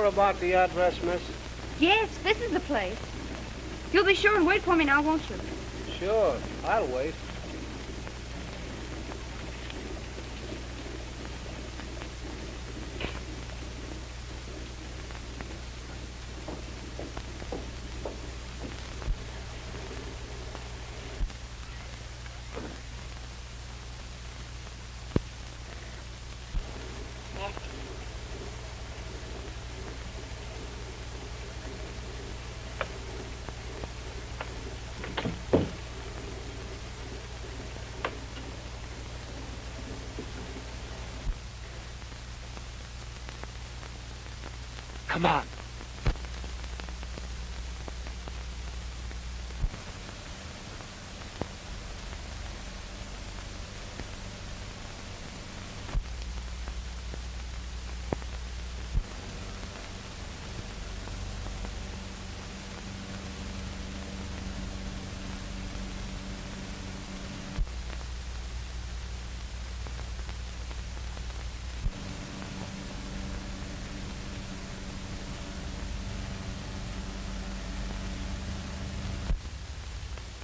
About the address, miss? Yes, this is the place. You'll be sure and wait for me now, won't you? Sure, I'll wait. Come on.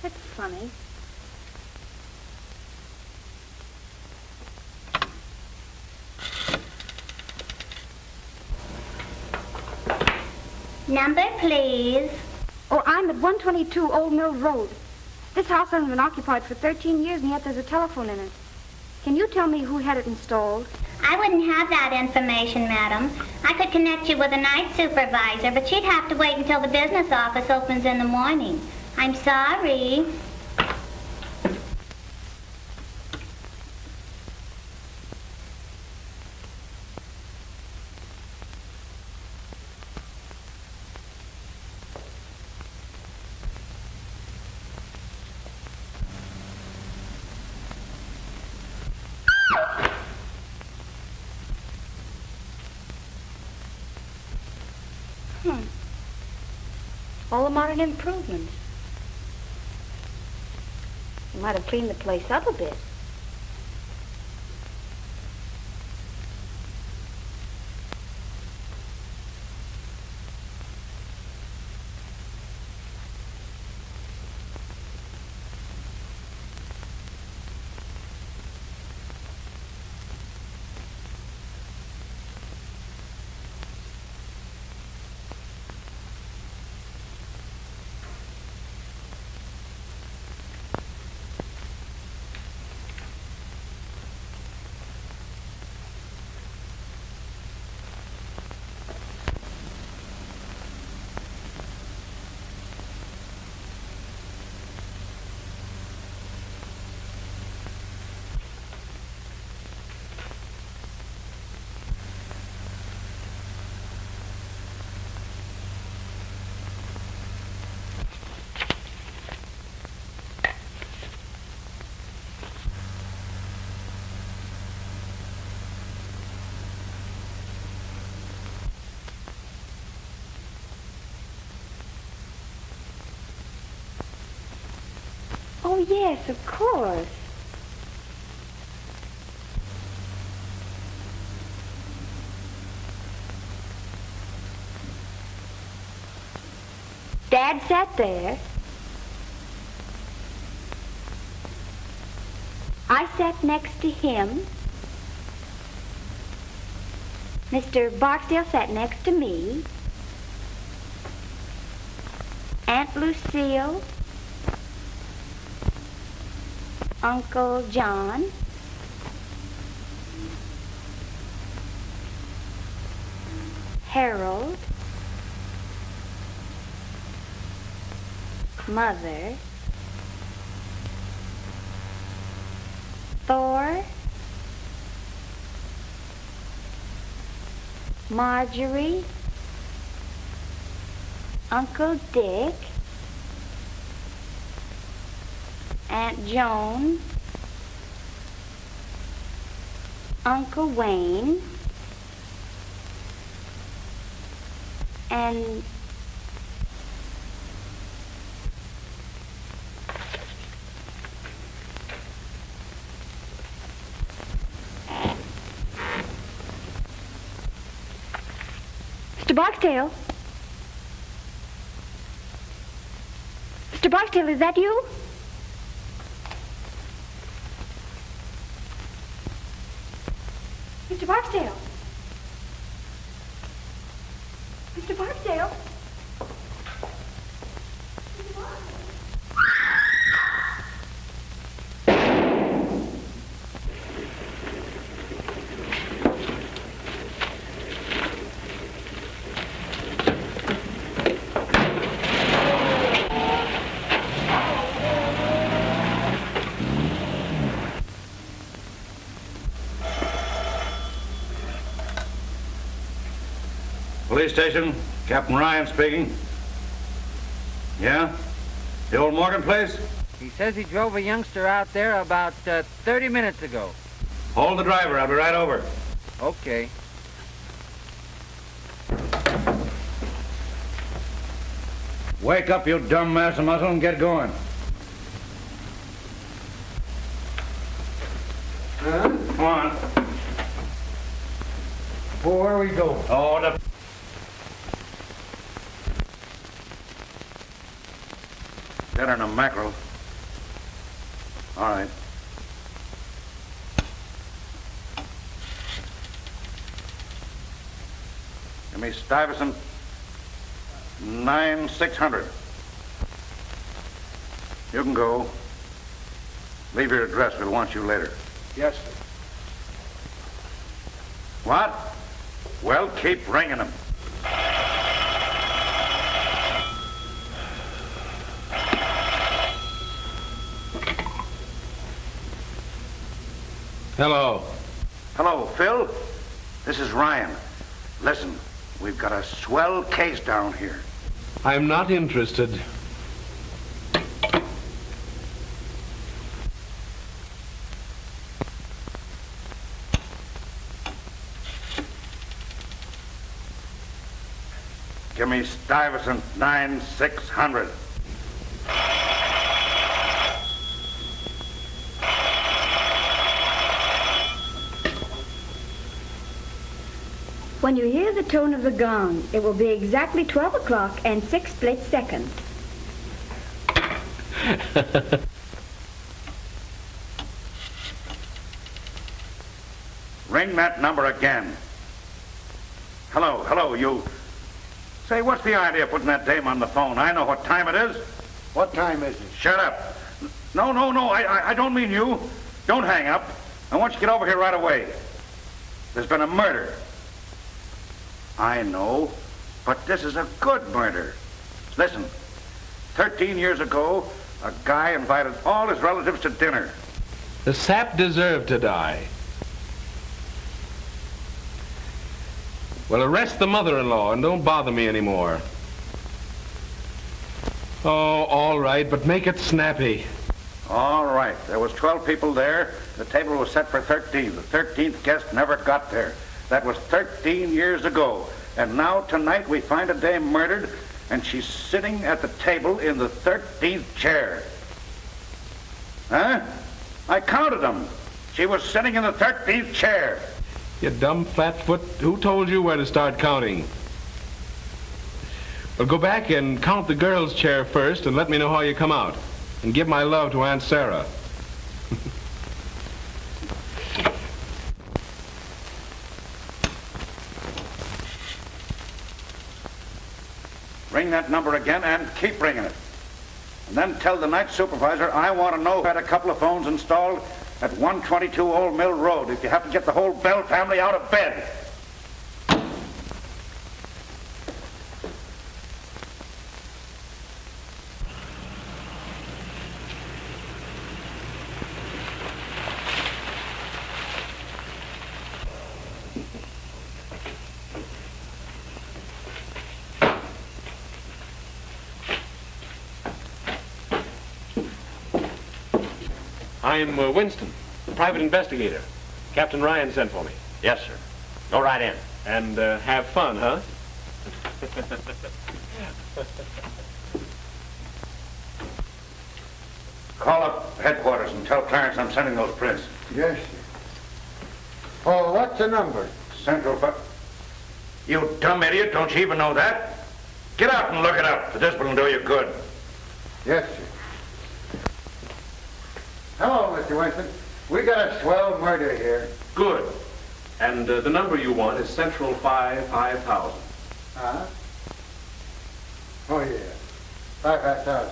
That's funny. Number, please. Oh, I'm at 122 Old Mill Road. This house hasn't been occupied for 13 years, and yet there's a telephone in it. Can you tell me who had it installed? I wouldn't have that information, madam. I could connect you with a night supervisor, but she'd have to wait until the business office opens in the morning. I'm sorry. All the modern improvements. You might have cleaned the place up a bit. Oh, yes, of course. Dad sat there. I sat next to him. Mr. Barksdale sat next to me. Aunt Lucille, Uncle John, Harold, Mother, Thor, Marjorie, Uncle Dick, Aunt Joan, Uncle Wayne, and Mr. Barksdale? Mr. Barksdale, is that you? Mr. Barksdale? Mr. Barksdale? Mr. Barksdale? Police station, Captain Ryan speaking. Yeah? The old Morgan place? He says he drove a youngster out there about 30 minutes ago. Hold the driver, I'll be right over. Okay. Wake up, you dumb mass of muscle, and get going. Huh? Come on. Well, where are we going? Oh, the... Better than a mackerel. All right. Give me Stuyvesant 9600. You can go. Leave your address. We'll want you later. Yes, sir. What? Well, keep ringing them. Hello. Hello, Phil. This is Ryan. Listen, we've got a swell case down here. I'm not interested. Give me Stuyvesant 9600. When you hear the tone of the gong, it will be exactly 12 o'clock and 6 split seconds. Ring that number again. Hello, you. Say, what's the idea of putting that dame on the phone? I know what time it is. What time is it? Shut up. No, I don't mean you. Don't hang up. I want you to get over here right away. There's been a murder. I know, but this is a good murder. Listen, 13 years ago, a guy invited all his relatives to dinner. The sap deserved to die. Well, arrest the mother-in-law and don't bother me anymore. Oh, all right, but make it snappy. All right, there was 12 people there. The table was set for 13. The 13th guest never got there. That was 13 years ago. And now tonight we find a dame murdered, and she's sitting at the table in the 13th chair. Huh? I counted them. She was sitting in the 13th chair. You dumb flatfoot, who told you where to start counting? Well, go back and count the girl's chair first and let me know how you come out. And give my love to Aunt Sarah. ring that number again and keep ringing it. And then tell the night supervisor I want to know who had a couple of phones installed at 122 Old Mill Road if you have to get the whole Bell family out of bed. I'm Winston, the private investigator. Captain Ryan sent for me. Yes, sir. Go right in. And have fun, huh? Call up headquarters and tell Clarence I'm sending those prints. Yes, sir. Oh, what's the number? Central You dumb idiot, don't you even know that? Get out and look it up. The discipline will do you good. Yes, sir. Hello, Mr. Winston. We got a swell murder here. Good. And the number you want is Central 5000. Huh? Oh, yeah. 5,000.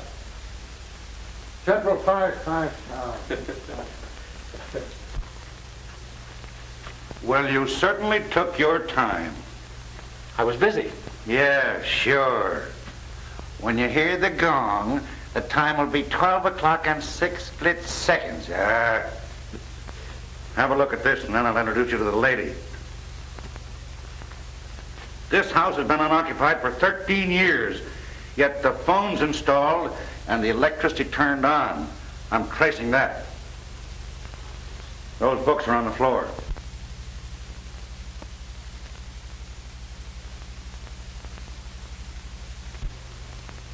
Central 5,000. Well, you certainly took your time. I was busy. Yeah, sure. When you hear the gong, the time will be 12 o'clock and 6 split seconds. Have a look at this, and then I'll introduce you to the lady. This house has been unoccupied for 13 years, yet the phone's installed and the electricity turned on. I'm tracing that. Those books are on the floor.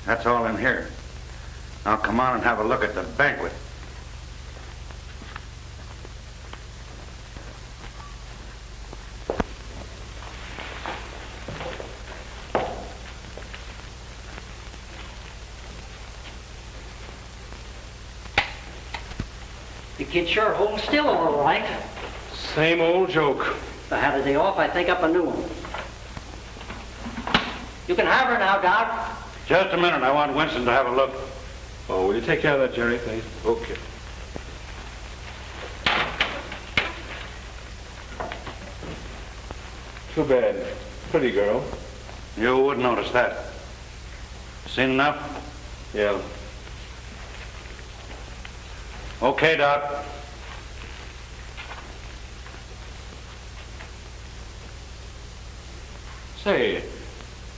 That's all in here. Now come on and have a look at the banquet. The kid sure holds still all right. Same old joke. If I had a day off, I'd think up a new one. You can have her now, Doc. Just a minute. I want Winston to have a look. Oh, will you take care of that, Jerry, please? Okay. Too bad. Pretty girl. You would notice that. Seen enough? Yeah. Okay, Doc. Say,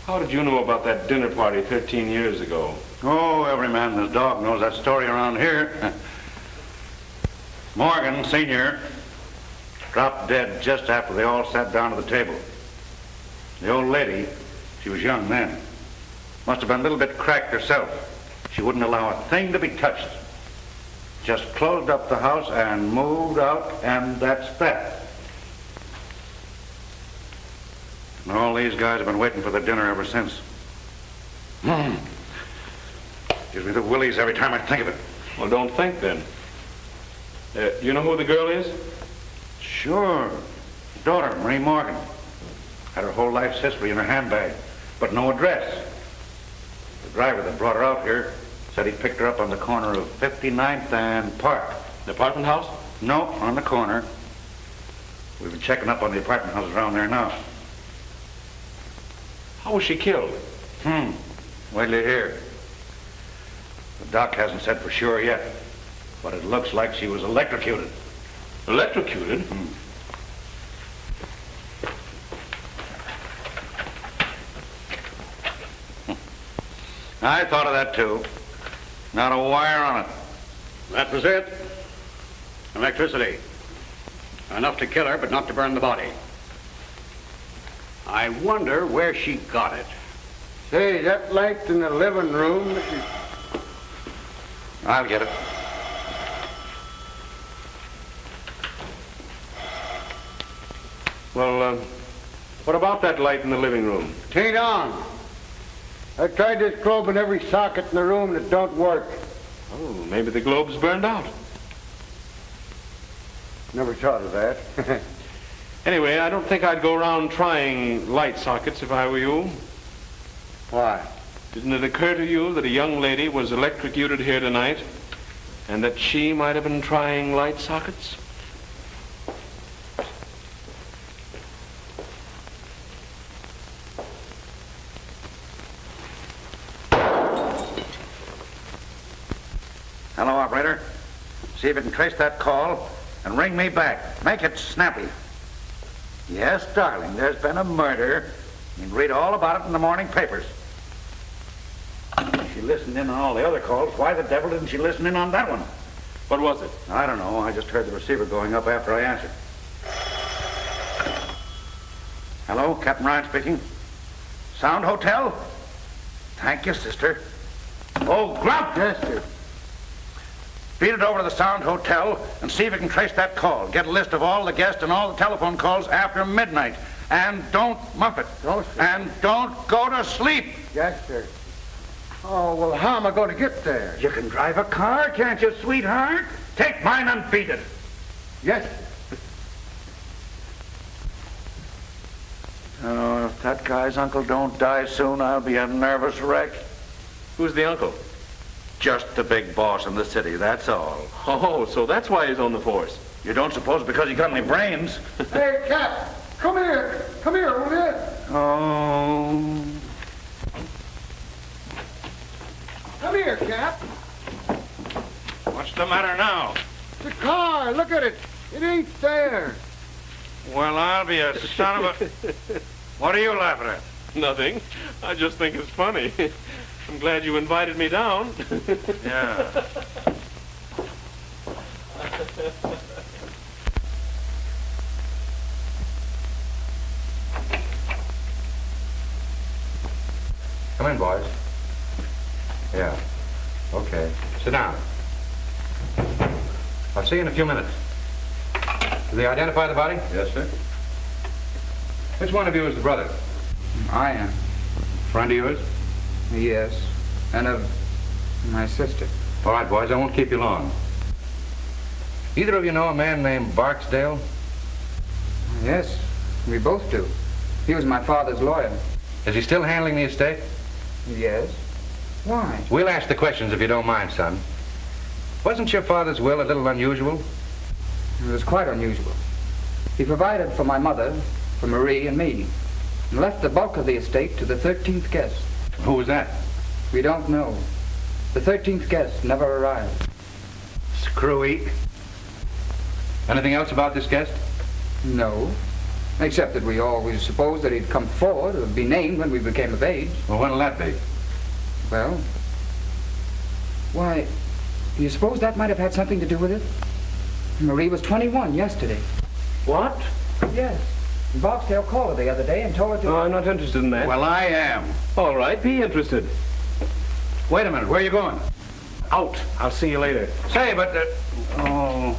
how did you know about that dinner party 13 years ago? Oh, every man and his dog knows that story around here. Morgan, Sr., dropped dead just after they all sat down to the table. The old lady, she was young then, must have been a little bit cracked herself. She wouldn't allow a thing to be touched. Just closed up the house and moved out, and that's that. And all these guys have been waiting for the dinner ever since. Gives me the willies every time I think of it. Well, don't think then. You know who the girl is? Sure. Daughter, Marie Morgan. Had her whole life's history in her handbag, but no address. The driver that brought her out here said he picked her up on the corner of 59th and Park. The apartment house? No, on the corner. We've been checking up on the apartment houses around there now. How was she killed? Wait till you hear. The doc hasn't said for sure yet, but it looks like she was electrocuted. Electrocuted? I thought of that too. Not a wire on it. That was it. Electricity. Enough to kill her, but not to burn the body. I wonder where she got it. Say, that light in the living room... I'll get it. Well, what about that light in the living room? Tain't on. I tried this globe in every socket in the room and it don't work. Oh, maybe the globe's burned out. Never thought of that. Anyway, I don't think I'd go around trying light sockets if I were you. Why? Didn't it occur to you that a young lady was electrocuted here tonight and that she might have been trying light sockets? Hello, operator. See if you can trace that call and ring me back. Make it snappy. Yes, darling, there's been a murder. You can read all about it in the morning papers. She listened in on all the other calls. Why the devil didn't she listen in on that one? What was it? I don't know. I just heard the receiver going up after I answered. Hello, Captain Ryan speaking. Sound Hotel? Thank you, sister. Oh, Grump! Yes, sir. Beat it over to the Sound Hotel and see if you can trace that call. Get a list of all the guests and all the telephone calls after midnight. And don't muff it. No, sir. And don't go to sleep. Yes, sir. Oh, well, how am I going to get there? You can drive a car, can't you, sweetheart? Take mine and beat it. Yes, sir. Oh, if that guy's uncle don't die soon, I'll be a nervous wreck. Who's the uncle? Just the big boss in the city, that's all. Oh, so that's why he's on the force. You don't suppose because he got any brains? Hey, Cap, come here. Come here, will you? Oh. Come here, Cap. What's the matter now? The car, look at it. It ain't there. Well, I'll be a son of a... What are you laughing at? Nothing. I just think it's funny. I'm glad you invited me down. Yeah. Come in, boys. Yeah. Okay. Sit down. I'll see you in a few minutes. Did they identify the body? Yes, sir. Which one of you is the brother? I am. Friend of yours? Yes. And of my sister. All right, boys, I won't keep you long. Either of you know a man named Barksdale? Yes, we both do. He was my father's lawyer. Is he still handling the estate? Yes. Why? We'll ask the questions if you don't mind, son. Wasn't your father's will a little unusual? It was quite unusual. He provided for my mother, for Marie and me, and left the bulk of the estate to the 13th guest. Who was that? We don't know. The 13th guest never arrived. Screwy. Anything else about this guest? No. Except that we always supposed that he'd come forward or be named when we became of age. Well, when'll that be? Well, why, do you suppose that might have had something to do with it? Marie was 21 yesterday. What? Yes. Barksdale called her the other day and told her to... Oh, I'm not interested in that. Well, I am. All right, be interested. Wait a minute, where are you going? Out. I'll see you later. Say, but... Oh...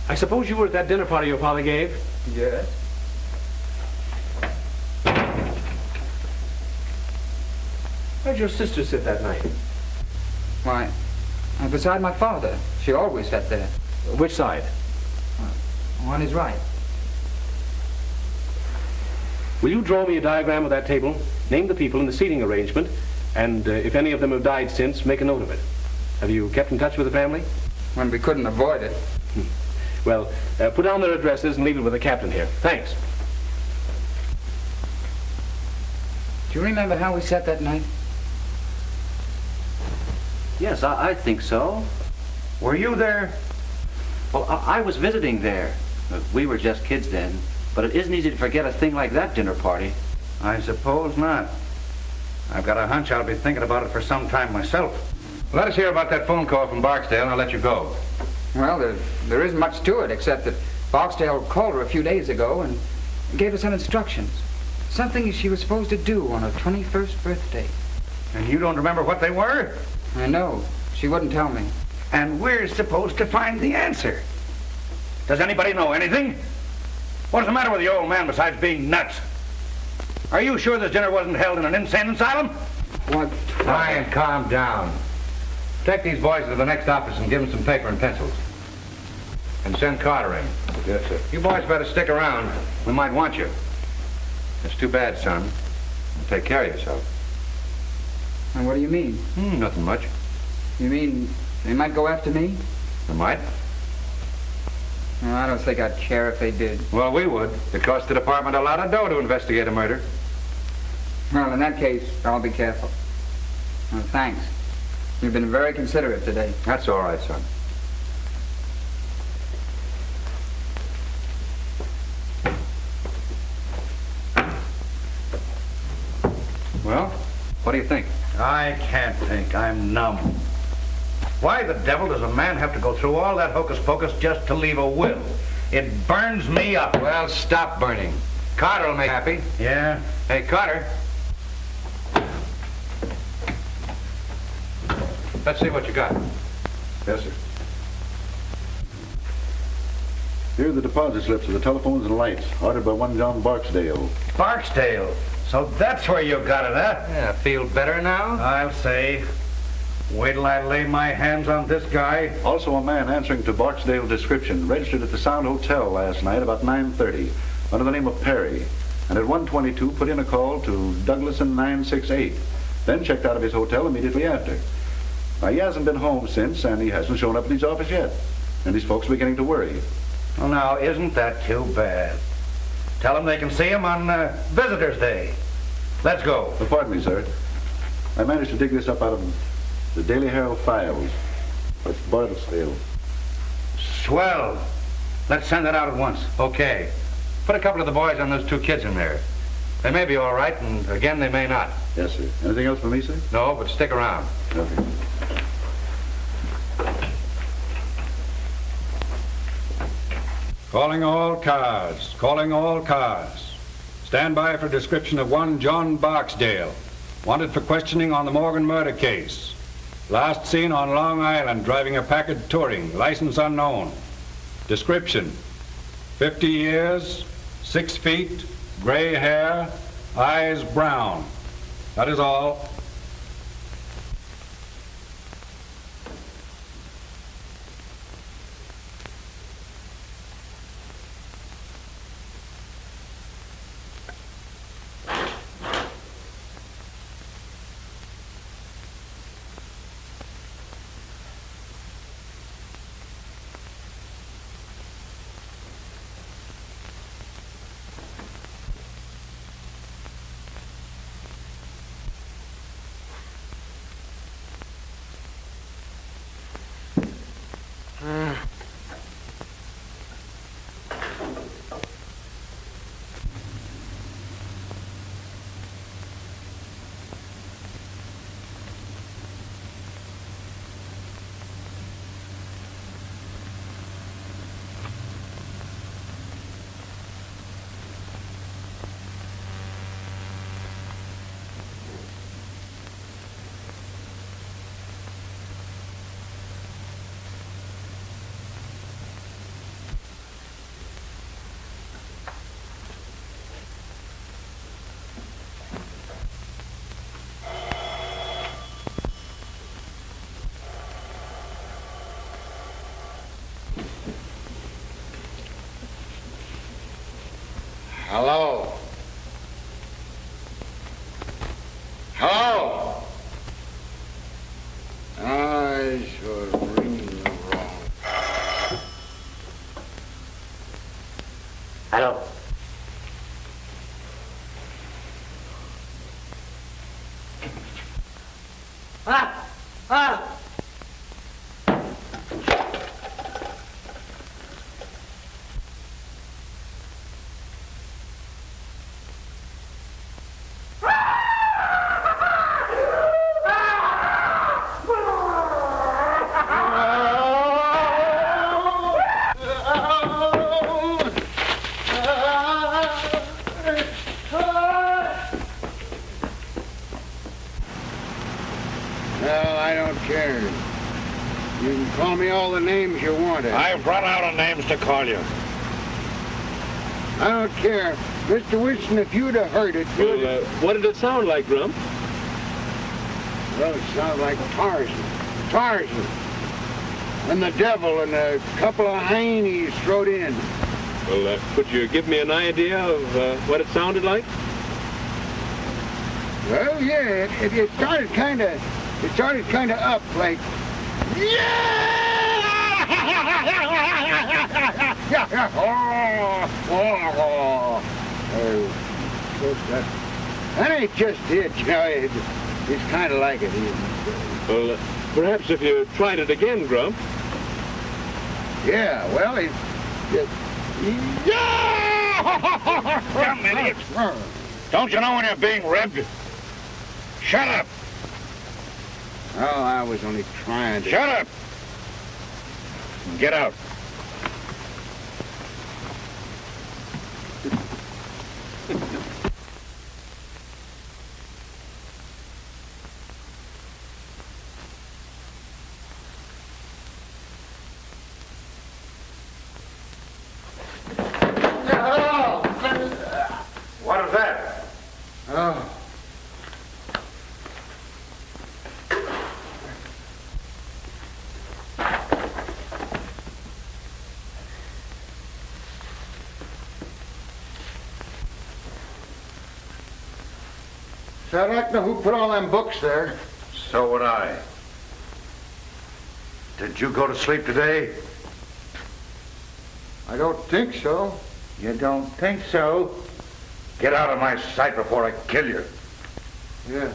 I suppose you were at that dinner party your father gave? Yes. Where'd your sister sit that night? Why, beside my father. She always sat there. Which side? On his right. Will you draw me a diagram of that table, name the people in the seating arrangement, and if any of them have died since, make a note of it. Have you kept in touch with the family? When we couldn't avoid it. Well, put down their addresses and leave it with the captain here. Thanks. Do you remember how we sat that night? Yes, I think so. Were you there? Well, I was visiting there. We were just kids then. But it isn't easy to forget a thing like that dinner party. I suppose not. I've got a hunch I'll be thinking about it for some time myself. Let us hear about that phone call from Barksdale, and I'll let you go. Well, there isn't much to it, except that Barksdale called her a few days ago and gave her some instructions. Something she was supposed to do on her 21st birthday. And you don't remember what they were? I know. She wouldn't tell me. And we're supposed to find the answer. Does anybody know anything? What's the matter with the old man besides being nuts? Are you sure this dinner wasn't held in an insane asylum? What? Ryan, calm down. Take these boys to the next office and give them some paper and pencils. And send Carter in. Yes, sir. You boys better stick around. We might want you. It's too bad, son. take care of yourself. And what do you mean? Nothing much. You mean they might go after me? They might. No, I don't think I'd care if they did. Well, we would. It costs the department a lot of dough to investigate a murder. Well, in that case, I'll be careful. Well, thanks. You've been very considerate today. That's all right, son. Well, what do you think? I can't think. I'm numb. Why the devil does a man have to go through all that hocus-pocus just to leave a will? It burns me up. Well, stop burning. Carter will make you happy. Yeah? Hey, Carter. Let's see what you got. Yes, sir. Here are the deposit slips of the telephones and lights, ordered by one John Barksdale. Barksdale? So that's where you got it, huh? Yeah, feel better now? I'll say. Wait till I lay my hands on this guy. Also a man answering to Barksdale's description, registered at the Sound Hotel last night about 9:30, under the name of Perry, and at 1:22 put in a call to Douglason 968, then checked out of his hotel immediately after. Now, he hasn't been home since, and he hasn't shown up at his office yet, and these folks are beginning to worry. Well, now, isn't that too bad? Tell them they can see him on Visitor's Day. Let's go. Pardon me, sir. I managed to dig this up out of the Daily Herald files. It's Barksdale. Swell. Let's send it out at once. Okay. Put a couple of the boys on those two kids in there. They may be all right, and again, they may not. Yes, sir. Anything else for me, sir? No, but stick around. Okay. Calling all cars. Calling all cars. Stand by for description of one John Barksdale, wanted for questioning on the Morgan murder case. Last seen on Long Island driving a Packard Touring, license unknown. Description: 50 years, 6 feet, gray hair, eyes brown. That is all. Hello? Hello? I should ring you wrong. Hello? Ah! Ah! Well, I don't care. You can call me all the names you wanted. I've run out of names to call you. I don't care. Mr. Wilson, if you'd have heard it, you'd Well, what did it sound like, Grump? Well, it sounds like Tarzan. Tarzan. And the devil and a couple of heinies thrown in. Well, could you give me an idea of what it sounded like? Well, yeah, it started kind of up, like, that ain't just it, you know, it's kind of like it. Well, perhaps if you tried it again, Grump. Yeah, well, it's Damn idiot! Don't you know when you're being ribbed? Shut up! Oh, I was only trying to... Shut up! Get out. What is that? Oh. So I'd like to know who put all them books there. So would I. Did you go to sleep today? I don't think so. You don't think so? Get out of my sight before I kill you. Yeah.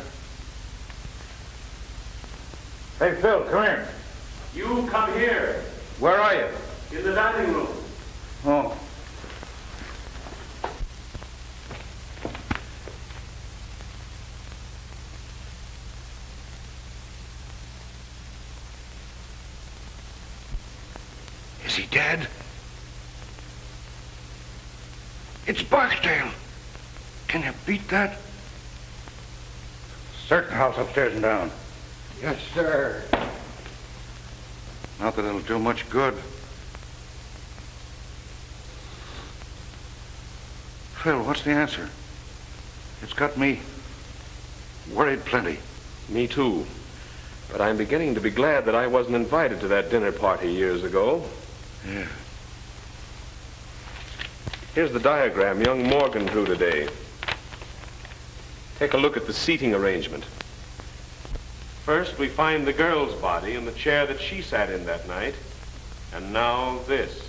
Hey, Phil, come here. You come here. Where are you? In the dining room. Oh. Is he dead? It's Barksdale. Can you beat that? Search the house upstairs and down. Yes, sir. Not that it'll do much good. Phil, what's the answer? It's got me worried plenty. Me too. But I'm beginning to be glad that I wasn't invited to that dinner party years ago. Yeah. Here's the diagram young Morgan drew today. Take a look at the seating arrangement. First, we find the girl's body in the chair that she sat in that night. And now this.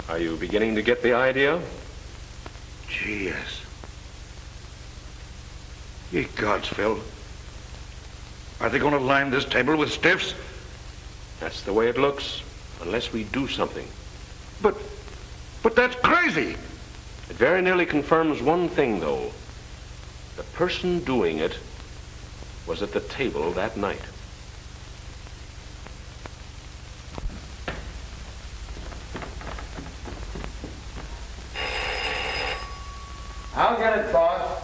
Are you beginning to get the idea? Gee, yes. Ye gods, Phil. Are they going to line this table with stiffs? That's the way it looks, unless we do something. But that's crazy. It very nearly confirms one thing, though. The person doing it was at the table that night. I'll get it, boss.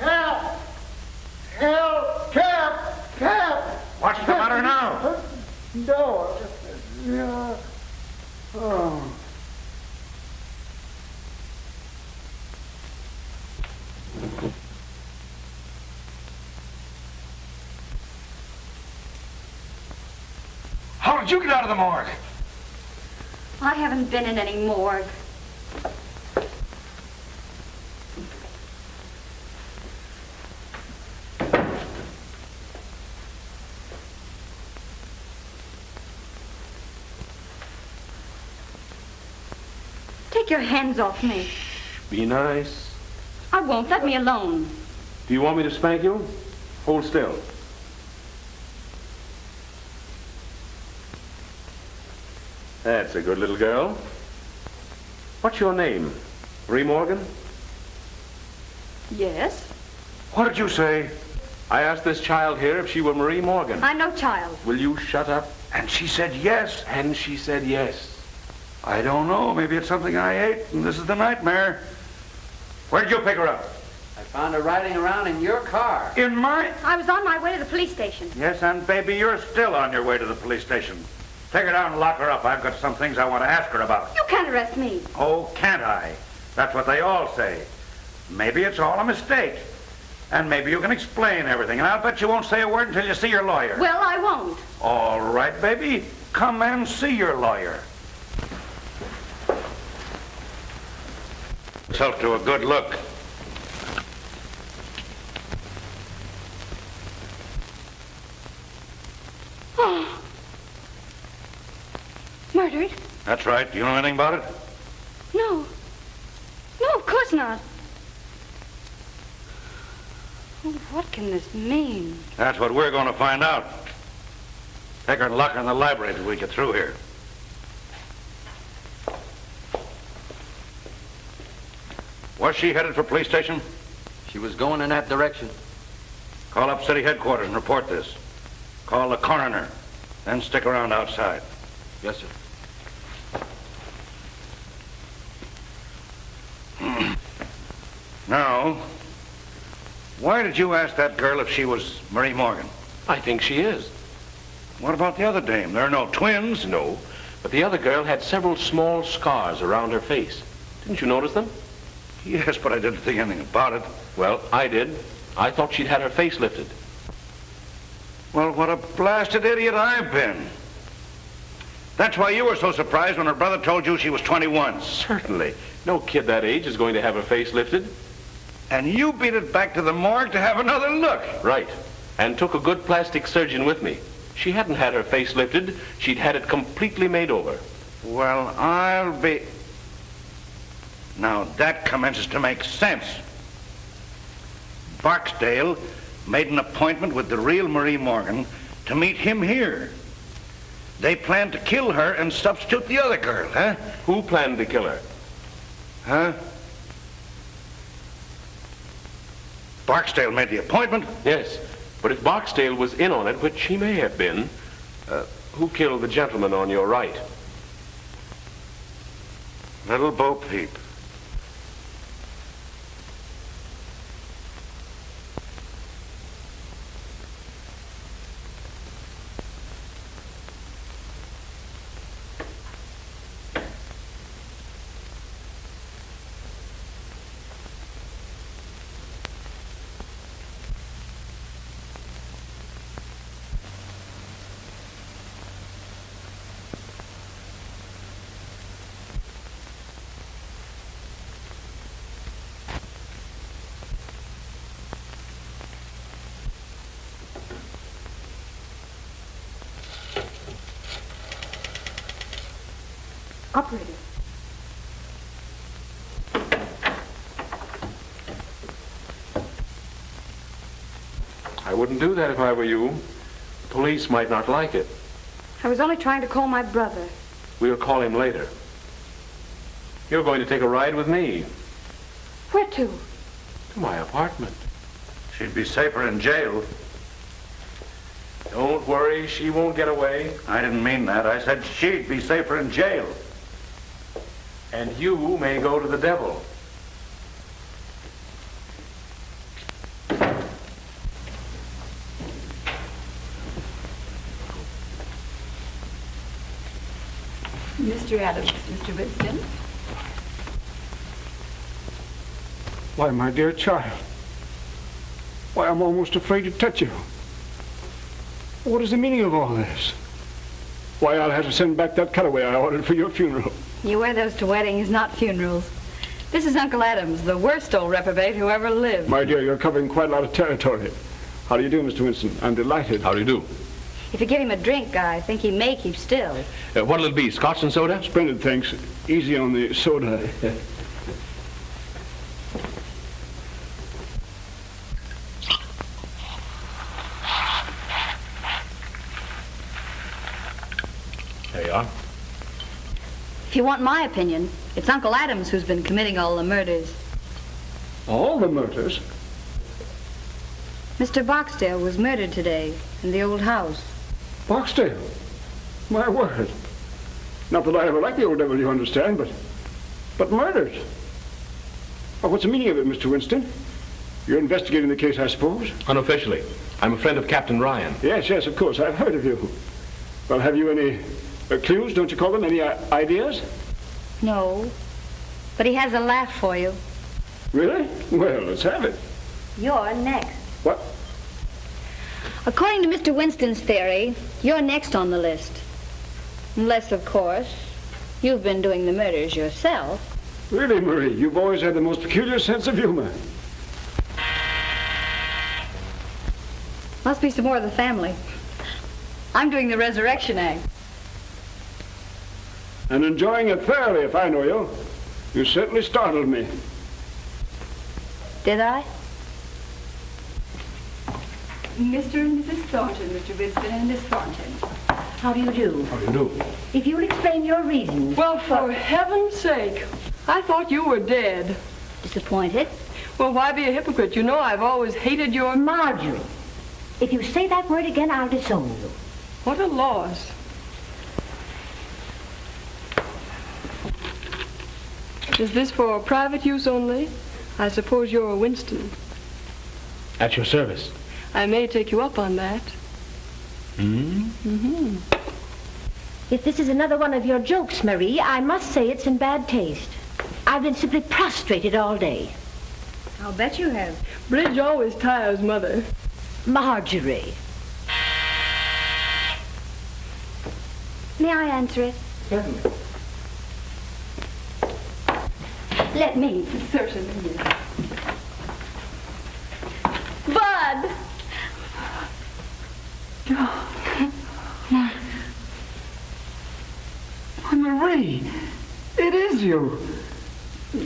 Cap! Help! Cap! What's the matter now? No. Yeah. Oh. How did you get out of the morgue? I haven't been in any morgue. Take your hands off me. Be nice. I won't. Let me alone. Do you want me to spank you? Hold still. That's a good little girl. What's your name? Marie Morgan? Yes. What did you say? I asked this child here if she were Marie Morgan. I'm no child. Will you shut up? And she said yes. And she said yes. I don't know. Maybe it's something I ate, and this is the nightmare. Where'd you pick her up? I found her riding around in your car. In mine? I was on my way to the police station. Yes, and baby, you're still on your way to the police station. Take her down and lock her up. I've got some things I want to ask her about. You can't arrest me. Oh, can't I? That's what they all say. Maybe it's all a mistake. And maybe you can explain everything. And I'll bet you won't say a word until you see your lawyer. Well, I won't. All right, baby. Come and see your lawyer. Yourself to a good look. Oh. Murdered? That's right. Do you know anything about it? No. No, of course not. Oh, what can this mean? That's what we're going to find out. Take her and lock her in the library till we get through here. Was she headed for police station? She was going in that direction. Call up city headquarters and report this. Call the coroner. Then stick around outside. Yes, sir. Now, why did you ask that girl if she was Marie Morgan? I think she is. What about the other dame? There are no twins. No, but the other girl had several small scars around her face. Didn't you notice them? Yes, but I didn't think anything about it. Well, I did. I thought she'd had her face lifted. Well, what a blasted idiot I've been. That's why you were so surprised when her brother told you she was 21. Certainly. No kid that age is going to have her face lifted. And you beat it back to the morgue to have another look. Right. And took a good plastic surgeon with me. She hadn't had her face lifted. She'd had it completely made over. Well, I'll be... Now, that commences to make sense. Barksdale made an appointment with the real Marie Morgan to meet him here. They planned to kill her and substitute the other girl, huh? Who planned to kill her? Huh? Barksdale made the appointment? Yes, but if Barksdale was in on it, which he may have been, who killed the gentleman on your right? Little Bo Peep. Operator. I wouldn't do that if I were you. Police might not like it. I was only trying to call my brother. We'll call him later. You're going to take a ride with me. Where to? To my apartment. She'd be safer in jail. Don't worry, she won't get away. I didn't mean that. I said she'd be safer in jail. And you may go to the devil. Mr. Adams, Mr. Winston. Why, my dear child. Why, I'm almost afraid to touch you. What is the meaning of all this? Why, I'll have to send back that cutaway I ordered for your funeral. You wear those to weddings, not funerals. This is Uncle Adams, the worst old reprobate who ever lived. My dear, you're covering quite a lot of territory. How do you do, Mr. Winston? I'm delighted. How do you do? If you give him a drink, I think he may keep still. What'll it be, scotch and soda? Splendid, thanks. Easy on the soda. There you are. If you want my opinion, it's Uncle Adams who's been committing all the murders. All the murders? Mr. Barksdale was murdered today in the old house. Barksdale? My word. Not that I ever liked the old devil, you understand, but murdered. Well, what's the meaning of it, Mr. Winston? You're investigating the case, I suppose? Unofficially. I'm a friend of Captain Ryan. Yes, of course. I've heard of you. Well, have you any clues, don't you call them? Any ideas? No, but he has a laugh for you. Really? Well, let's have it. You're next. What? According to Mr. Winston's theory, you're next on the list. Unless, of course, you've been doing the murders yourself. Really, Marie, you've always had the most peculiar sense of humor. Must be some more of the family. I'm doing the resurrection act. And enjoying it thoroughly, if I know you. You certainly startled me. Did I? Mr. and Mrs. Thornton, Mr. Winston and Miss Thornton. How do you do? How do you do? If you'll explain your reasons. Well, for heaven's sake, I thought you were dead. Disappointed? Well, why be a hypocrite? You know I've always hated your... Marjorie, if you say that word again, I'll disown you. What a loss. Is this for private use only? I suppose you're a Winston. At your service. I may take you up on that. Mm-hmm. If this is another one of your jokes, Marie, I must say it's in bad taste. I've been simply prostrated all day. I'll bet you have. Bridge always tires Mother. Marjorie. May I answer it? Certainly. Let me. Certainly. Bud! Marie, it is you.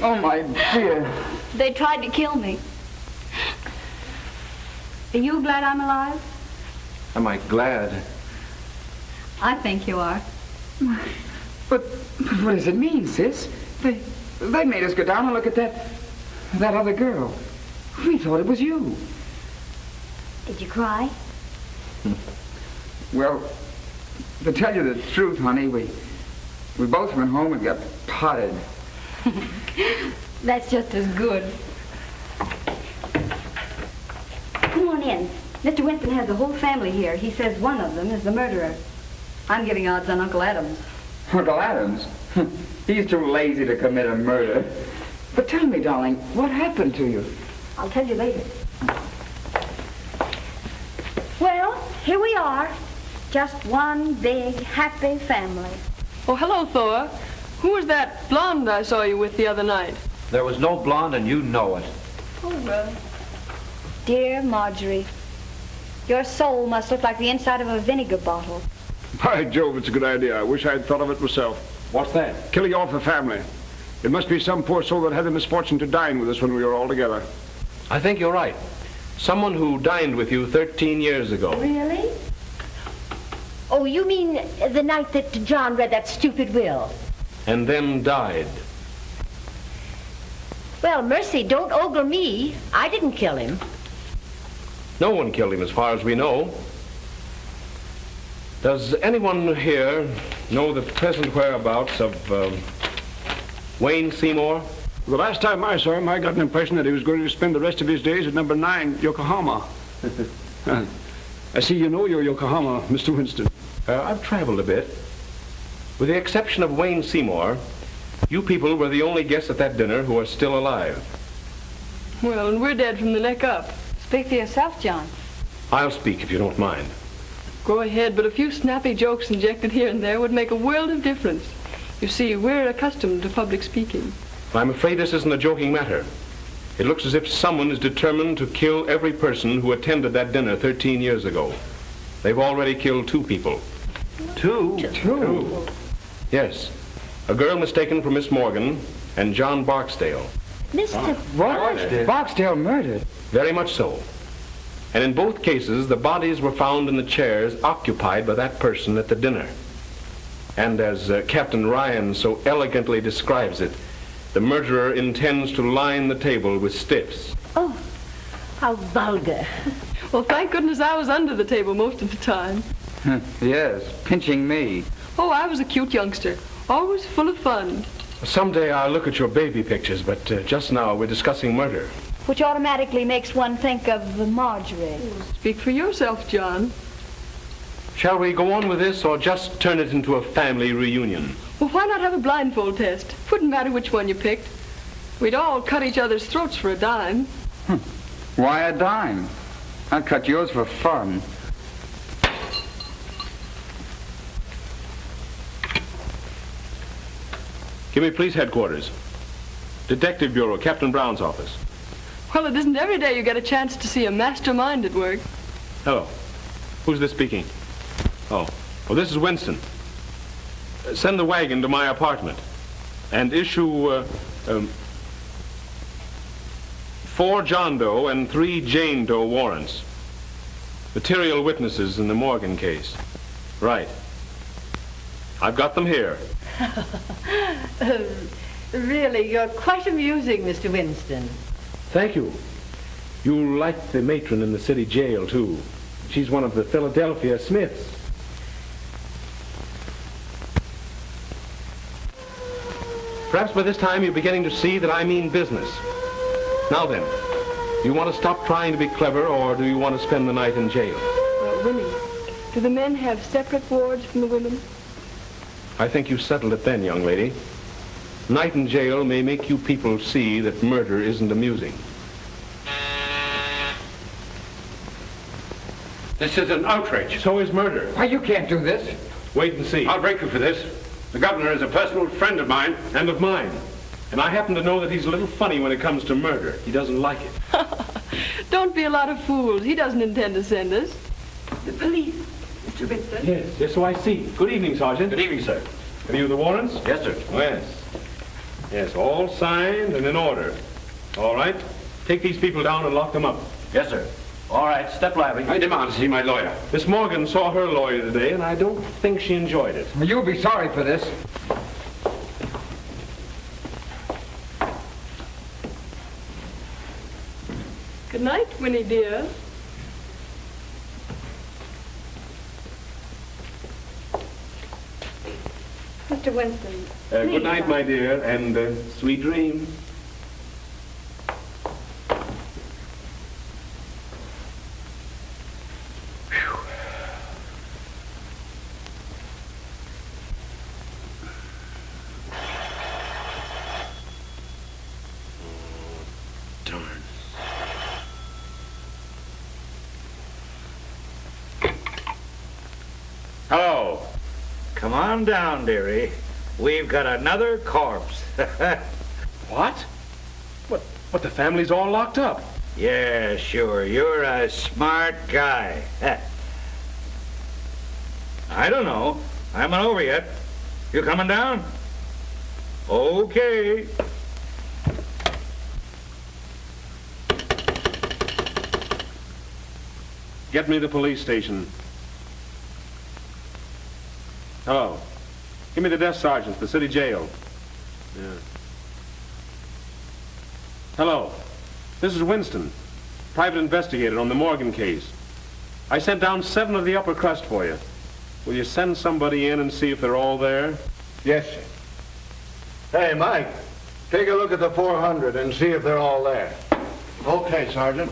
Oh, my dear. They tried to kill me. Are you glad I'm alive? Am I glad? I think you are. But what does it mean, sis? They made us go down and look at that other girl. We thought it was you. Did you cry? Well, to tell you the truth, honey, we both went home and got potted. That's just as good. Come on in. Mr. Winston has the whole family here. He says one of them is the murderer. I'm giving odds on Uncle Adams. Uncle Adams? He's too lazy to commit a murder. But tell me, darling, what happened to you? I'll tell you later. Well, here we are. Just one big, happy family. Oh, hello, Thor. Who was that blonde I saw you with the other night? There was no blonde, and you know it. Oh, well. Dear Marjorie, your soul must look like the inside of a vinegar bottle. By Jove, it's a good idea. I wish I'd thought of it myself. What's that? Killing off the family. It must be some poor soul that had the misfortune to dine with us when we were all together. I think you're right. Someone who dined with you 13 years ago. Really? Oh, you mean the night that John read that stupid will? And then died. Well, mercy, don't ogle me. I didn't kill him. No one killed him as far as we know. Does anyone here know the present whereabouts of Wayne Seymour? The last time I saw him, I got an impression that he was going to spend the rest of his days at number 9, Yokohama. I see you know your Yokohama, Mr. Winston. I've traveled a bit. With the exception of Wayne Seymour, you people were the only guests at that dinner who are still alive. Well, and we're dead from the neck up. Speak for yourself, John. I'll speak if you don't mind. Go ahead, but a few snappy jokes injected here and there would make a world of difference. You see, we're accustomed to public speaking. I'm afraid this isn't a joking matter. It looks as if someone is determined to kill every person who attended that dinner 13 years ago. They've already killed 2 people. Two? Two? Yes. A girl mistaken for Miss Morgan and John Barksdale. Mr. What? Barksdale murdered? Very much so. And in both cases, the bodies were found in the chairs occupied by that person at the dinner. And as Captain Ryan so elegantly describes it, the murderer intends to line the table with stiffs. Oh, how vulgar. Well, thank goodness I was under the table most of the time. Yes, pinching me. Oh, I was a cute youngster. Always full of fun. Someday I'll look at your baby pictures, but just now we're discussing murder. Which automatically makes one think of Marjorie. Speak for yourself, John. Shall we go on with this or just turn it into a family reunion? Well, why not have a blindfold test? Wouldn't matter which one you picked. We'd all cut each other's throats for a dime. Why a dime? I'd cut yours for fun. Give me police headquarters. Detective Bureau, Captain Brown's office. Well, it isn't every day you get a chance to see a mastermind at work. Hello. Who's this speaking? Oh, this is Winston. Send the wagon to my apartment and issue 4 John Doe and 3 Jane Doe warrants. Material witnesses in the Morgan case. Right. I've got them here. Really, you're quite amusing, Mr. Winston. Thank you. You like the matron in the city jail, too. She's one of the Philadelphia Smiths. Perhaps by this time you're beginning to see that I mean business. Now then, do you want to stop trying to be clever, or do you want to spend the night in jail? Winnie, do the men have separate wards from the women? I think you settled it then, young lady. Night in jail may make you people see that murder isn't amusing. This is an outrage. So is murder. Why, you can't do this. Wait and see. I'll break you for this. The governor is a personal friend of mine. And of mine. And I happen to know that he's a little funny when it comes to murder. He doesn't like it. Don't be a lot of fools. He doesn't intend to send us. The police, Mr. Winston. Yes, so I see. Good evening, Sergeant. Good evening, sir. Have you the warrants? Yes, sir. Yes. Yes, all signed and in order. All right. Take these people down and lock them up. Yes, sir. All right, step lively. I demand to see my lawyer. Miss Morgan saw her lawyer today, and I don't think she enjoyed it. Well, you'll be sorry for this. Good night, Winnie dear. Mr. Winston. Good night, my dear, and sweet dreams. Hello. Come on down, dearie. We've got another corpse. What? What, the family's all locked up? Yeah, sure. You're a smart guy. I don't know. I haven't over yet. You coming down? Okay. Get me to the police station. Hello. Give me the desk sergeant, the city jail. Yeah. Hello. This is Winston, private investigator on the Morgan case. I sent down 7 of the upper crust for you. Will you send somebody in and see if they're all there? Yes, sir. Hey, Mike, take a look at the 400 and see if they're all there. Okay, Sergeant.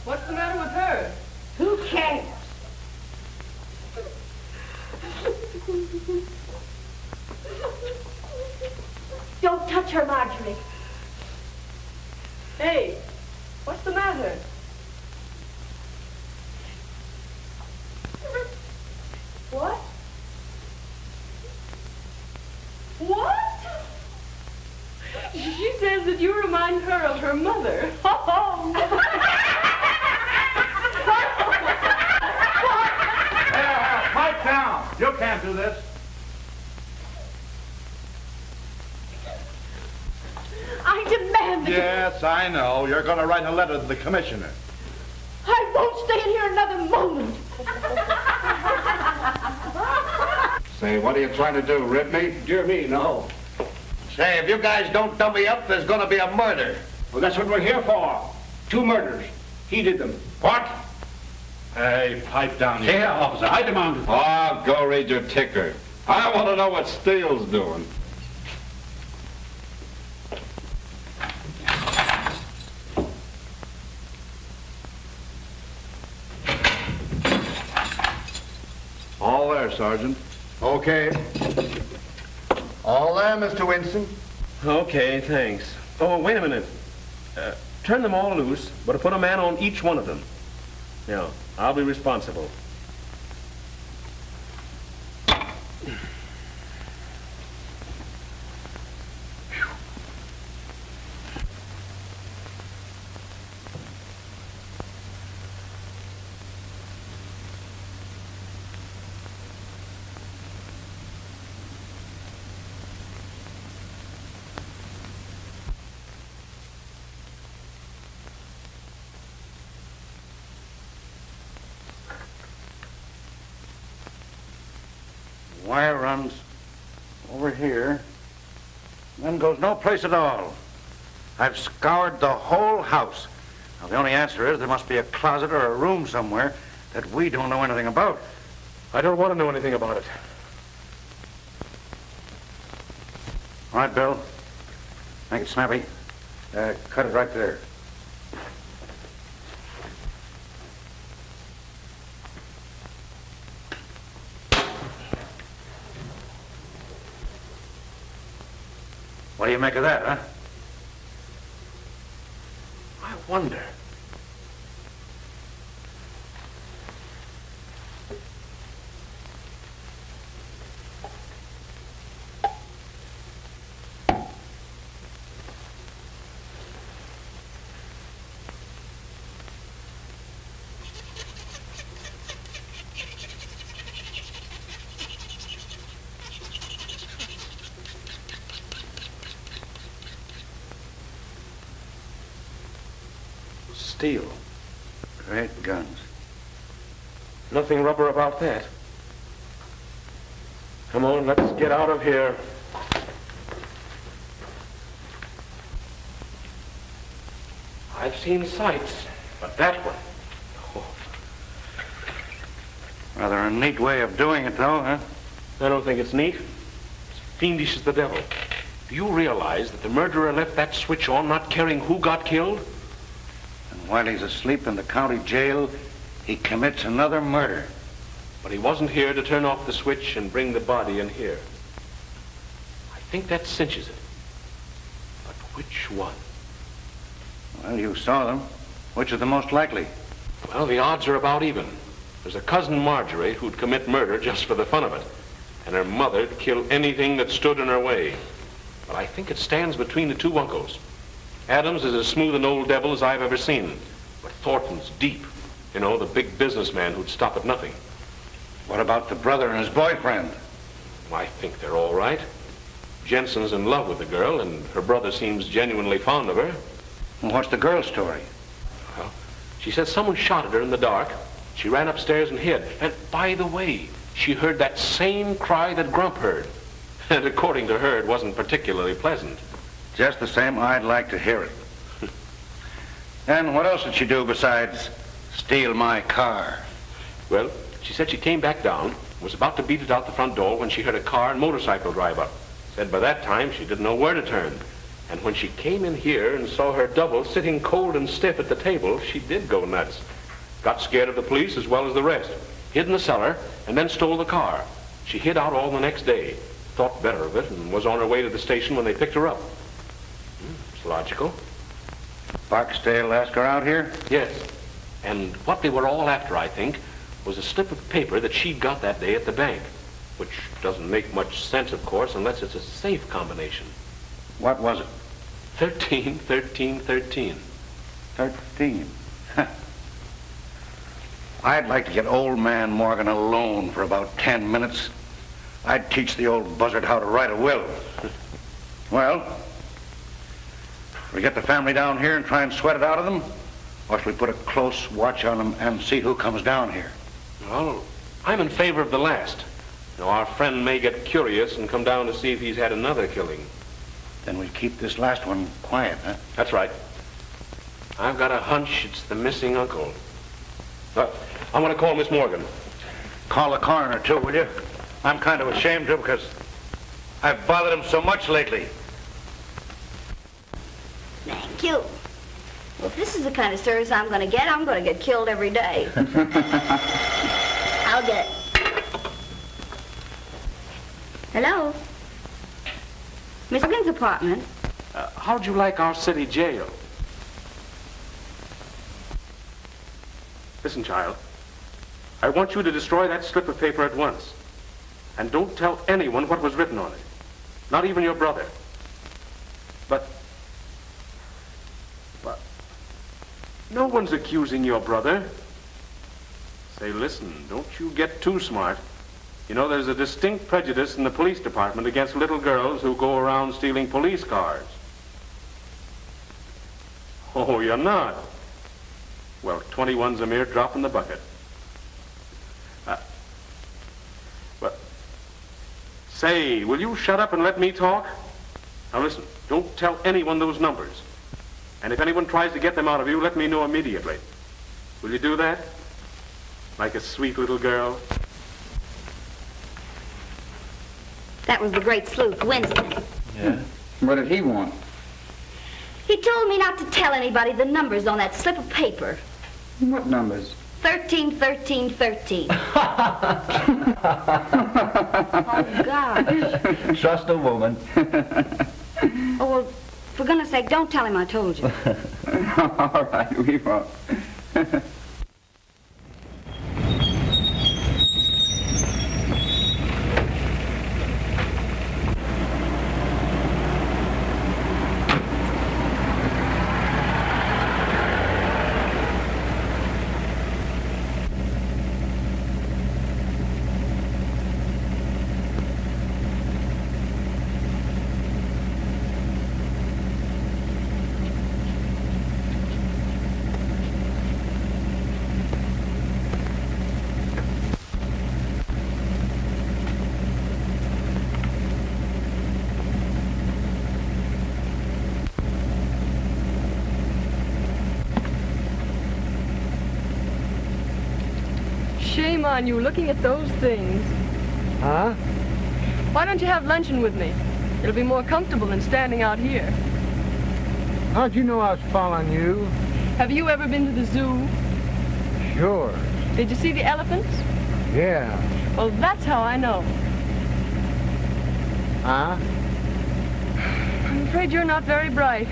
What's the matter with her? Who cares? Don't touch her, Marjorie. Hey, what's the matter? What? What? She says that you remind her of her mother. Pipe down. You can't do this. I demand that Yes, I know. You're going to write a letter to the commissioner. I won't stay in here another moment. Say, what are you trying to do, rip me? Dear me, no. Say, if you guys don't dump me up, there's going to be a murder. Well, that's what we're here for. 2 murders. He did them. What? Hey, pipe down here. Here, officer, I demand it. Oh, go read your ticker. I want to know what Steele's doing. All there, Sergeant. Okay. All there, Mr. Winston. Okay, thanks. Oh, wait a minute. Turn them all loose, but put a man on each one of them. Yeah, I'll be responsible. Wire runs over here, then goes no place at all. I've scoured the whole house. Now, the only answer is there must be a closet or a room somewhere that we don't know anything about. I don't want to know anything about it. All right, Bill. Make it snappy. Cut it right there. What do you make of that, huh? I wonder. Steel. Great guns. Nothing rubber about that. Come on, let's get out of here. I've seen sights, but that one. Oh. Rather a neat way of doing it, though, huh? I don't think it's neat. It's fiendish as the devil. Do you realize that the murderer left that switch on, not caring who got killed? And while he's asleep in the county jail, he commits another murder. But he wasn't here to turn off the switch and bring the body in here. I think that cinches it. But which one? Well, you saw them. Which is the most likely? Well, the odds are about even. There's a cousin Marjorie who'd commit murder just for the fun of it. And her mother'd kill anything that stood in her way. But I think it stands between the two uncles. Adams is as smooth an old devil as I've ever seen. But Thornton's deep. You know, the big businessman who'd stop at nothing. What about the brother and his boyfriend? I think they're all right. Jensen's in love with the girl, and her brother seems genuinely fond of her. And what's the girl's story? Well, she says someone shot at her in the dark. She ran upstairs and hid. And by the way, she heard that same cry that Grump heard. And according to her, it wasn't particularly pleasant. Just the same, I'd like to hear it. And what else did she do besides steal my car? Well, she said she came back down, was about to beat it out the front door when she heard a car and motorcycle drive up. Said by that time she didn't know where to turn. And when she came in here and saw her double sitting cold and stiff at the table, she did go nuts. Got scared of the police as well as the rest. Hid in the cellar and then stole the car. She hid out all the next day. Thought better of it and was on her way to the station when they picked her up. It's logical. Barksdale asked her out here? Yes. And what they were all after, I think, was a slip of paper that she'd got that day at the bank. Which doesn't make much sense, of course, unless it's a safe combination. What was it? 13, 13, 13. 13. I'd like to get old man Morgan alone for about 10 minutes. I'd teach the old buzzard how to write a will. Well, we get the family down here and try and sweat it out of them, or should we put a close watch on them and see who comes down here? Well, I'm in favor of the last. Now, our friend may get curious and come down to see if he's had another killing. Then we keep this last one quiet, huh? That's right. I've got a hunch it's the missing uncle. I want to call Miss Morgan. Call the coroner, too, will you? I'm kind of ashamed to because I've bothered him so much lately. Thank you. Well, if this is the kind of service I'm going to get killed every day. I'll get it. Hello? Miss Morgan's apartment. How'd you like our city jail? Listen, child. I want you to destroy that slip of paper at once. And don't tell anyone what was written on it. Not even your brother. But no one's accusing your brother. Say, listen, don't you get too smart. You know, there's a distinct prejudice in the police department against little girls who go around stealing police cars. Oh, you're not? Well, 21's a mere drop in the bucket. But, say, will you shut up and let me talk? Now listen, don't tell anyone those numbers. And if anyone tries to get them out of you, let me know immediately. Will you do that? Like a sweet little girl? That was the great sleuth, Winston. Yeah? What did he want? He told me not to tell anybody the numbers on that slip of paper. What numbers? 13, 13, 13. Oh, gosh. Trust a woman. Oh, well, for goodness sake, don't tell him I told you. All right, we won't. Shame on you, looking at those things. Huh? Why don't you have luncheon with me? It'll be more comfortable than standing out here. How'd you know I was following you? Have you ever been to the zoo? Sure. Did you see the elephants? Yeah. Well, that's how I know. Huh? I'm afraid you're not very bright.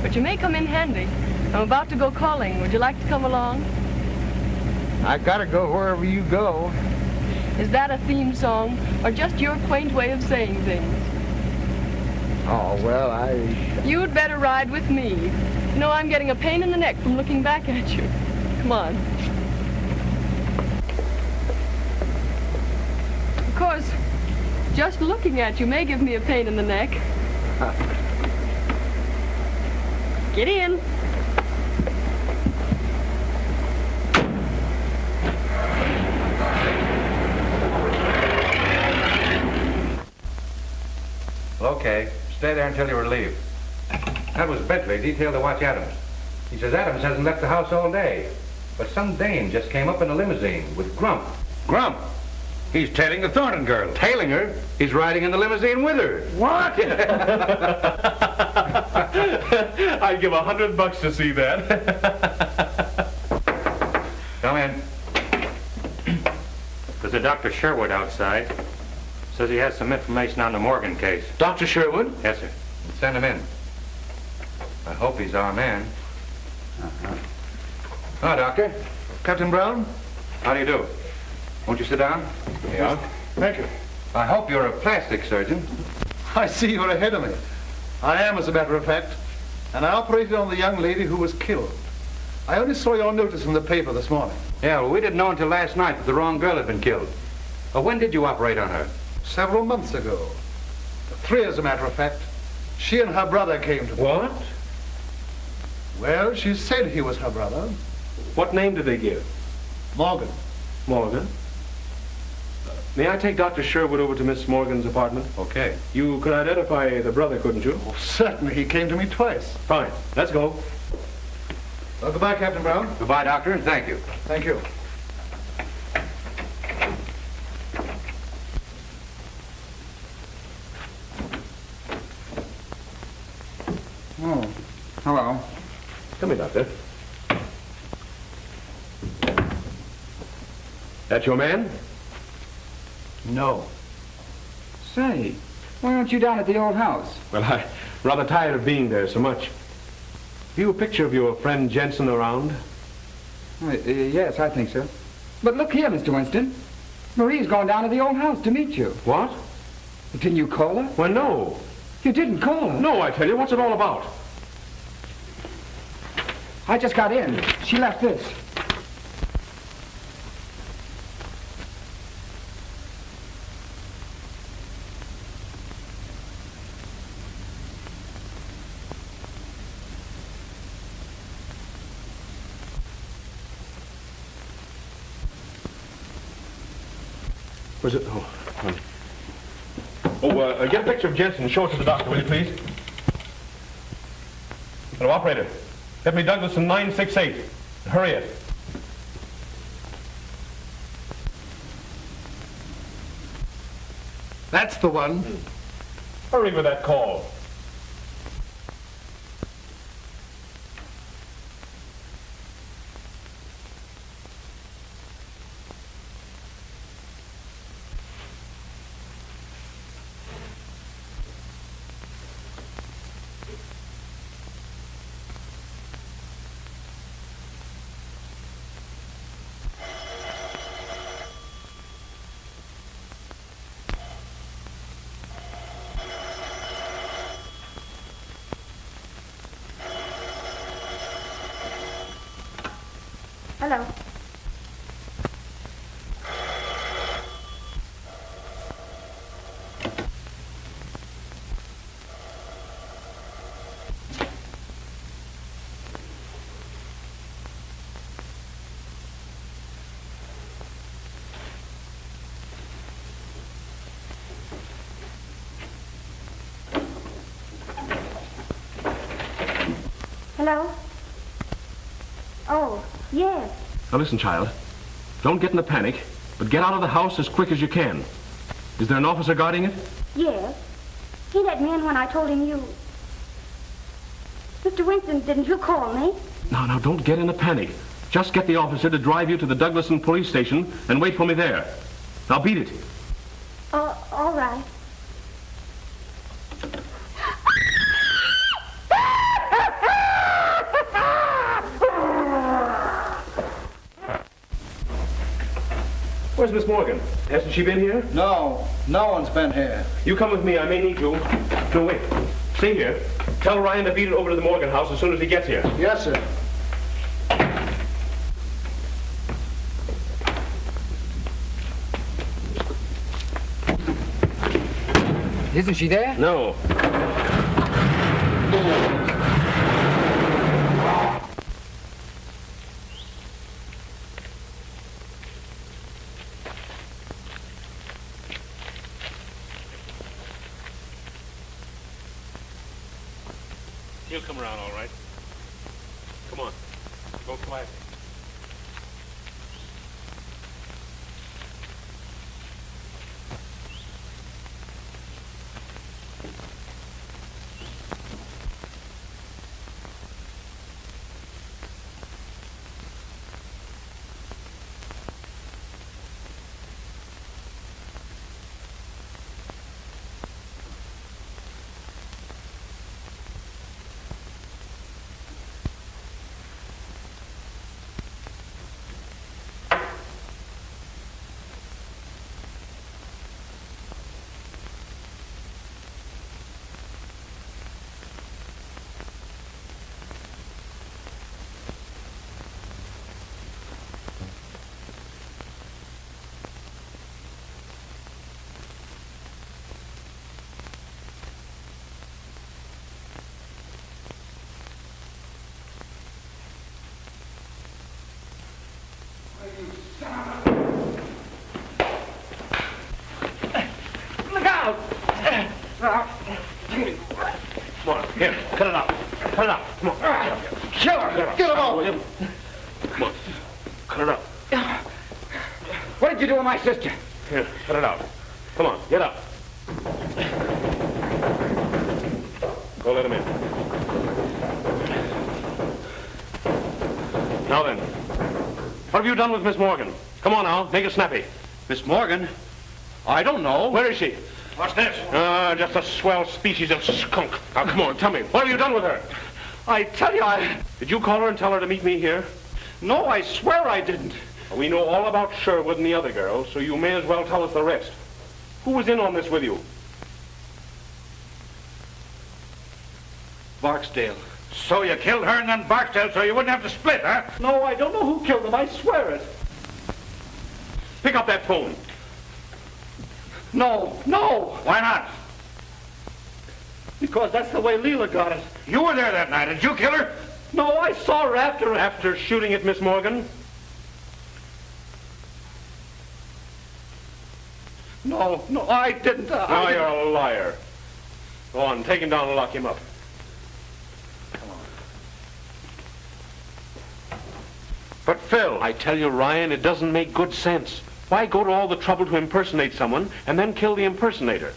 But you may come in handy. I'm about to go calling. Would you like to come along? I gotta go wherever you go. Is that a theme song, or just your quaint way of saying things? Oh, well, You'd better ride with me. You know, I'm getting a pain in the neck from looking back at you. Come on. Of course, just looking at you may give me a pain in the neck. Get in. Okay, stay there until you're relieved. That was Bentley, detailed to watch Adams. He says Adams hasn't left the house all day. But some dame just came up in a limousine with Grump. Grump? He's tailing the Thornton girl. Tailing her? He's riding in the limousine with her. What? I'd give $100 to see that. Come in. There's a Dr. Sherwood outside. Says he has some information on the Morgan case. Dr. Sherwood? Yes, sir. Send him in. I hope he's our man. Hello, Doctor. Captain Brown? How do you do? Won't you sit down? Here you are. Thank you. I hope you're a plastic surgeon. I see you're ahead of me. I am, as a matter of fact. And I operated on the young lady who was killed. I only saw your notice in the paper this morning. Yeah, well, we didn't know until last night that the wrong girl had been killed. When did you operate on her? Several months ago. 3, as a matter of fact. She and her brother came to me. What? Well, she said he was her brother. What name did they give? Morgan. Morgan? May I take Dr. Sherwood over to Miss Morgan's apartment? Okay. You could identify the brother, couldn't you? Oh, certainly. He came to me twice. Fine. Let's go. Well, goodbye, Captain Brown. Goodbye, Doctor, and thank you. Thank you. Oh, hello. Come here, Doctor. That your man? No. Say, why aren't you down at the old house? Well, I'm rather tired of being there so much. Have you a picture of your friend Jensen around? Yes, I think so. But look here, Mr. Winston. Marie's gone down to the old house to meet you. What? Didn't you call her? Well, no. You didn't call her? No, I tell you. What's it all about? I just got in. She left this. Was it? Oh, get a picture of Jensen and show it to the doctor, will you, please? Hello, operator. Get me Douglas in 968. Hurry it. That's the one. Hurry with that call. Hello. Hello? Oh, yes. Now listen, child. Don't get in a panic, but get out of the house as quick as you can. Is there an officer guarding it? Yes. He let me in when I told him you... Mr. Winston, didn't you call me? Now, don't get in a panic. Just get the officer to drive you to the Douglaston police station and wait for me there. Now beat it. All right. Where's Miss Morgan? Hasn't she been here? No, no one's been here. You come with me. I may need you. No, wait. Stay here. Tell Ryan to beat it over to the Morgan house as soon as he gets here. Yes, sir. Isn't she there? No. He'll come around all right. Come on. Go quietly. Look out! Come on, here, cut it out. Cut it out. Come on. Kill her! Get him off! Come on. Cut it out. What did you do with my sister? Here, cut it out. Come on, get up. Go let him in. Now then, what have you done with Miss Morgan? Come on now, make it snappy. Miss Morgan? I don't know. Where is she? What's this? Just a swell species of skunk. Now, come on, tell me, what have you done with her? I tell you, Did you call her and tell her to meet me here? No, I swear I didn't. We know all about Sherwood and the other girls, so you may as well tell us the rest. Who was in on this with you? Barksdale. So you killed her and then Barksdale so you wouldn't have to split, huh? No, I don't know who killed them. I swear it. Pick up that phone. No. Why not? Because that's the way Leela got it. You were there that night. Did you kill her? No, I saw her after... After shooting at Miss Morgan? No, I didn't. Now you're a liar. Go on, take him down and lock him up. Come on. But Phil... I tell you, Ryan, it doesn't make good sense. Why go to all the trouble to impersonate someone and then kill the impersonator?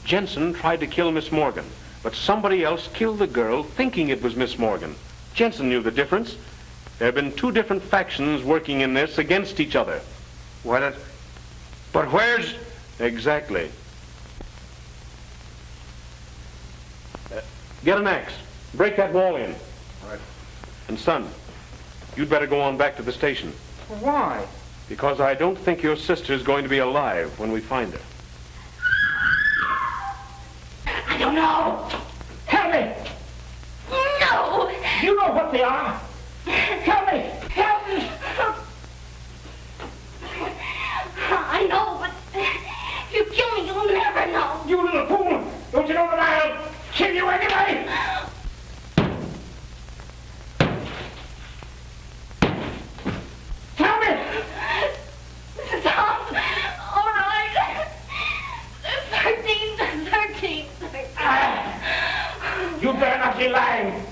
Jensen tried to kill Miss Morgan, but somebody else killed the girl thinking it was Miss Morgan. Jensen knew the difference. There have been two different factions working in this against each other. But where's... Exactly. Get an axe. Break that wall in. All right. And son, you'd better go on back to the station. Why? Because I don't think your sister's going to be alive when we find her. I don't know. Help me. No. You know what they are. Help me. Help me. I know, but if you kill me, you'll never know. You little fool. Don't you know that I'll kill you anyway? Help me. Stop. All right. 13. You better not be lying.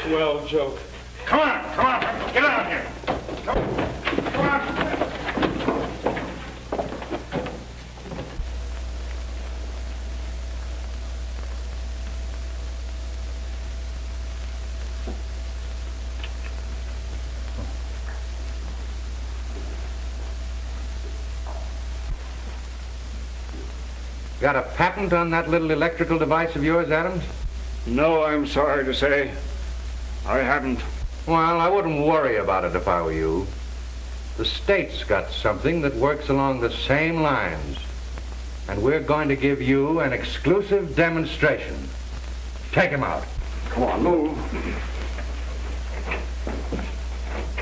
Swell joke. Come on, get out of here. Come on. Got a patent on that little electrical device of yours, Adams? No, I'm sorry to say. I haven't. Well, I wouldn't worry about it if I were you. The state's got something that works along the same lines. And we're going to give you an exclusive demonstration. Take him out. Come on, move.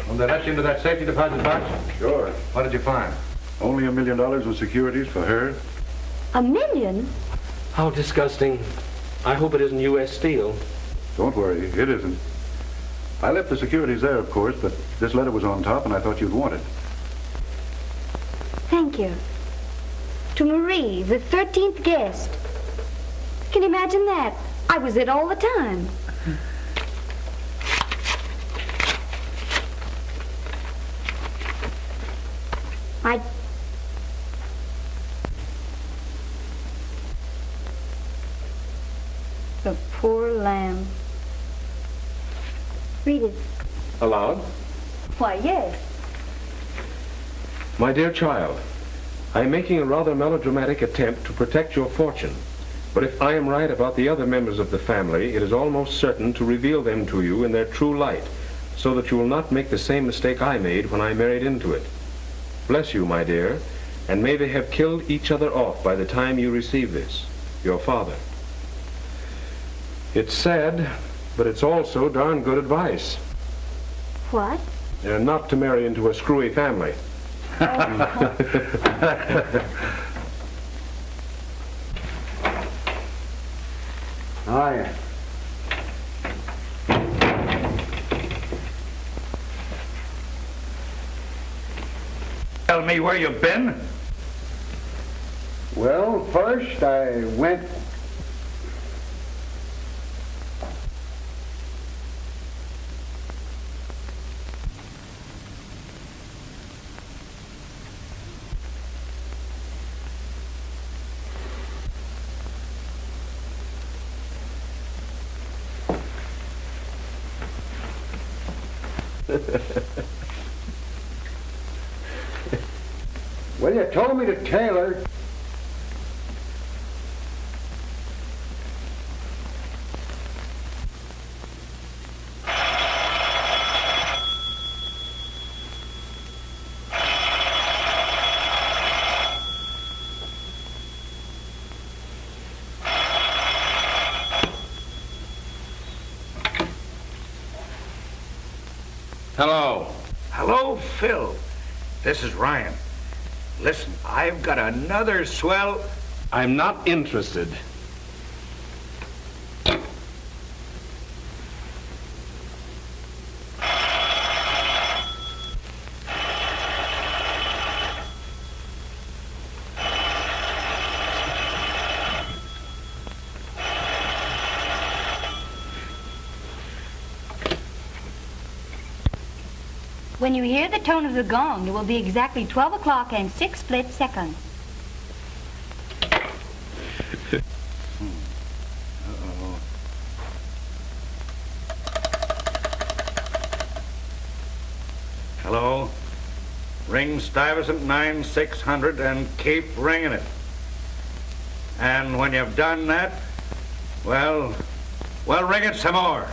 Will they let you into that safety deposit box? Sure. What did you find? Only $1 million in securities for her. $1 million? How disgusting. I hope it isn't U.S. Steel. Don't worry, it isn't. I left the securities there, of course, but this letter was on top, and I thought you'd want it. Thank you. To Marie, the 13th guest. Can you imagine that? I was it all the time. The poor lamb. Read it. Aloud? Why, yes. My dear child, I am making a rather melodramatic attempt to protect your fortune. But if I am right about the other members of the family, it is almost certain to reveal them to you in their true light, so that you will not make the same mistake I made when I married into it. Bless you, my dear, and may they have killed each other off by the time you receive this. Your father. It's sad, but it's also darn good advice. What? Not to marry into a screwy family. Hiya. Tell me where you've been? Well, first I went... Well, you told me to tailor. Hello. Hello, Phil. This is Ryan. Listen, I've got another swell... I'm not interested. When you hear the tone of the gong, it will be exactly 12 o'clock and 6 split seconds. Uh-oh. Hello? Ring Stuyvesant 9600 and keep ringing it. And when you've done that, well, ring it some more.